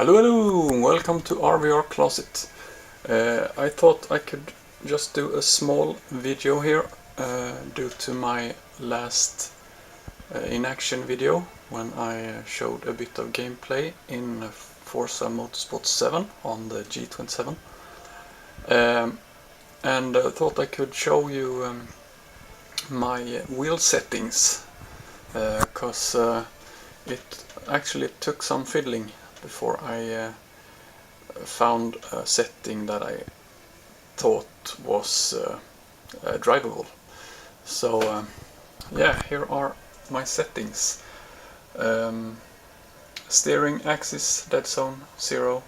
Hello, welcome to RVR Closet. I thought I could just do a small video here due to my last in-action video when I showed a bit of gameplay in Forza Motorsport 7 on the G27. And thought I could show you my wheel settings, because it actually took some fiddling before I found a setting that I thought was drivable. So yeah, here are my settings. Steering axis dead zone 0,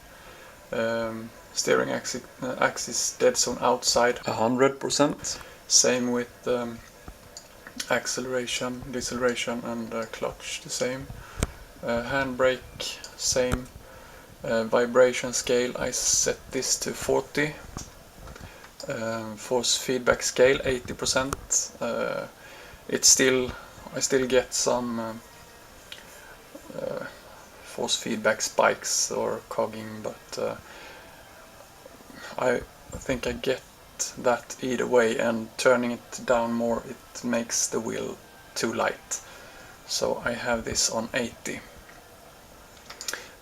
steering axis dead zone outside 100%. Same with acceleration, deceleration and clutch, the same. Handbrake, same. Vibration scale, I set this to 40. Force feedback scale 80%. I still get some force feedback spikes or cogging, but I think I get that either way, and turning it down more, it makes the wheel too light. So I have this on 80.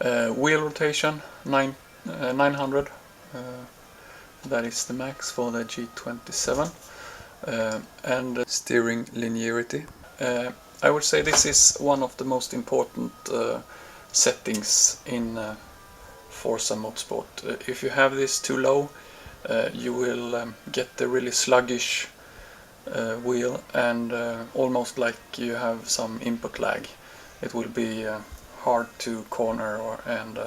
Wheel rotation 900, that is the max for the G27, and steering linearity. I would say this is one of the most important settings in Forza Motorsport. If you have this too low, you will get the really sluggish wheel, and almost like you have some input lag. It will be hard to corner and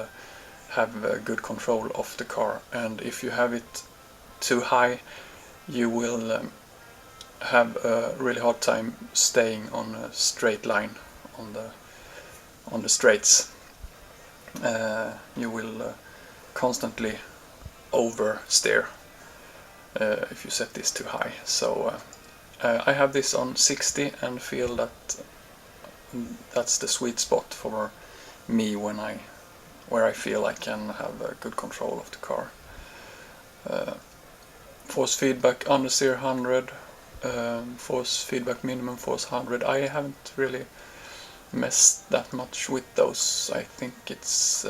have good control of the car, and if you have it too high, you will have a really hard time staying on a straight line on the straights. You will constantly oversteer if you set this too high. So I have this on 60 and feel that that's the sweet spot for me where I feel I can have a good control of the car. Force feedback understeer 100, force feedback minimum force 100. I haven't really messed that much with those. I think it's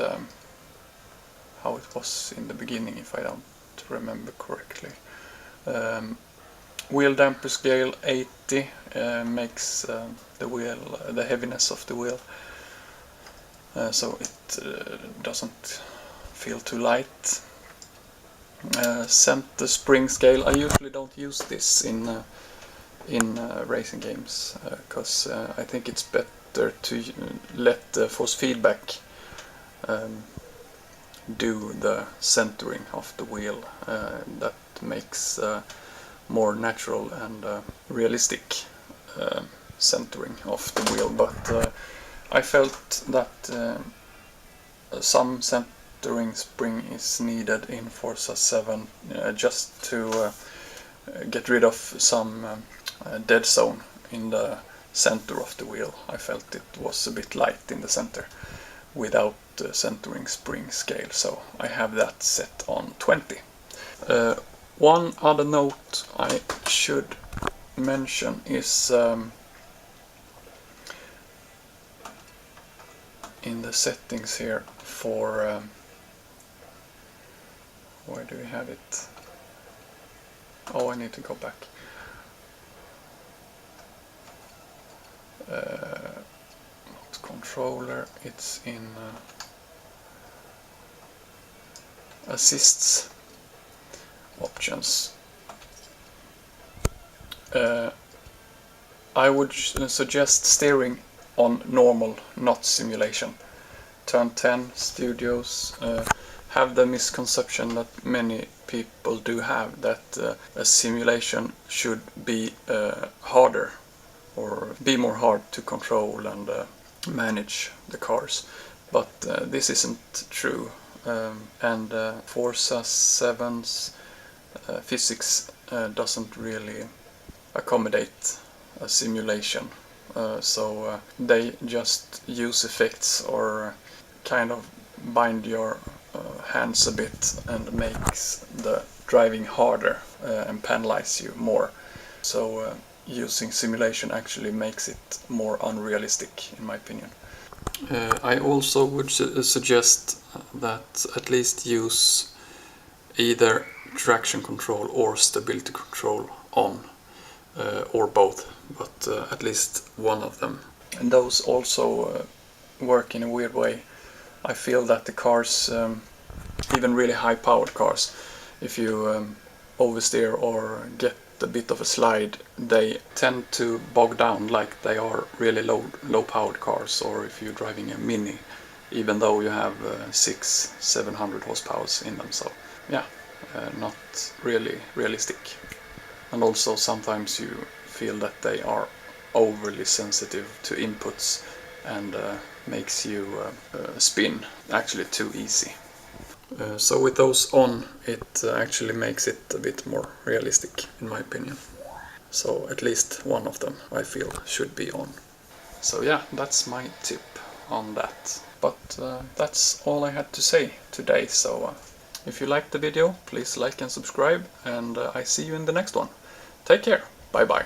how it was in the beginning, if I don't remember correctly. Wheel damper scale 80 makes the heaviness of the wheel, so it doesn't feel too light. Center spring scale, I usually don't use this in racing games, because I think it's better to let the force feedback do the centering of the wheel. That makes more natural and realistic centering of the wheel, but I felt that some centering spring is needed in Forza 7 just to get rid of some dead zone in the center of the wheel. I felt it was a bit light in the center without the centering spring scale, so I have that set on 20. One other note I should mention is in the settings here for where do we have it? Oh, I need to go back. Not controller, it's in assists options. I would suggest steering on normal, not simulation. Turn 10 studios have the misconception that many people do have, that a simulation should be harder or be more hard to control and manage the cars, but this isn't true, and Forza 7's physics doesn't really accommodate a simulation, so they just use effects or kind of bind your hands a bit and makes the driving harder and penalize you more. So using simulation actually makes it more unrealistic, in my opinion. I also would suggest that at least use either traction control or stability control on, or both, but at least one of them. And those also work in a weird way. I feel that the cars, even really high-powered cars, if you oversteer or get a bit of a slide, they tend to bog down like they are really low-powered cars, or if you're driving a Mini, even though you have 600-700 horsepower in them. So yeah, not really realistic. And also sometimes you feel that they are overly sensitive to inputs and makes you spin actually too easy. So with those on, it actually makes it a bit more realistic, in my opinion. So at least one of them, I feel, should be on. So yeah, that's my tip on that. But that's all I had to say today. So if you liked the video, please like and subscribe, and I see you in the next one. Take care. Bye bye.